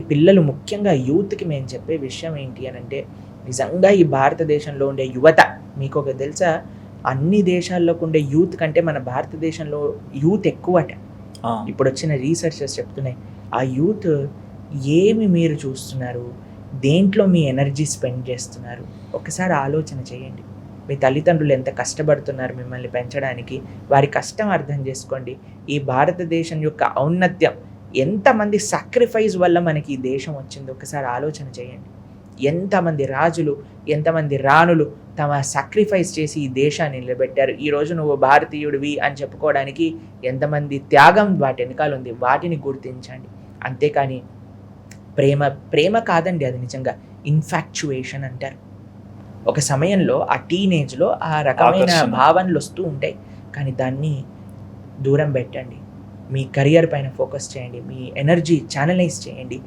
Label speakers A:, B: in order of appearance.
A: పిల్లలు ముఖ్యంగా యూత్‌కి మేము చెప్పే విషయం ఏంటి అనంటే, నిజంగా ఈ భారతదేశంలో ఉండే యువత మీకొకటి తెలుసా? అన్ని దేశాల్లోకి ఉండే యూత్ కంటే మన భారతదేశంలో యూత్ ఎక్కువట.
B: ఆ!
A: ఇప్పుడొచ్చిన రీసెర్చెస్ చెప్తున్నాయి. ఆ యూత్ ఏమి మీరు చూస్తున్నారు? దేంట్లో మీ ఎనర్జీ స్పెండ్ చేస్తున్నారు? ఒక్కసారి ఆలోచన చేయండి. మీ తల్లిదండ్రులు ఎంత కష్టపడుతున్నారు మిమ్మల్ని పెంచడానికి. వారి కష్టం అర్థం చేసుకోండి. ఈ భారతదేశం యొక్క ఔన్నత్యం ఎంతమంది సాక్రిఫైస్ వల్ల మనకి ఈ దేశం వచ్చిందో ఒకసారి ఆలోచన చేయండి. ఎంతమంది రాజులు, ఎంతమంది రాణులు తమ సాక్రిఫైస్ చేసి ఈ దేశాన్ని నిలబెట్టారు. ఈరోజు నువ్వు భారతీయుడివి అని చెప్పుకోవడానికి ఎంతమంది త్యాగం వాటి వెనకాల ఉంది. వాటిని గుర్తించండి. అంతేకాని ప్రేమ కాదండి అది నిజంగా. ఇన్ఫాక్చుయేషన్ అంటారు. ఒక సమయంలో ఆ టీనేజ్‌లో ఆ రకమైన
B: ఆకర్షణ.
A: భావనలొస్తూ ఉంటాయి. కానీ దాన్ని దూరం పెట్టండి. మీ కెరియర్ పైన ఫోకస్ చేయండి. మీ ఎనర్జీ ఛానలైజ్ చేయండి.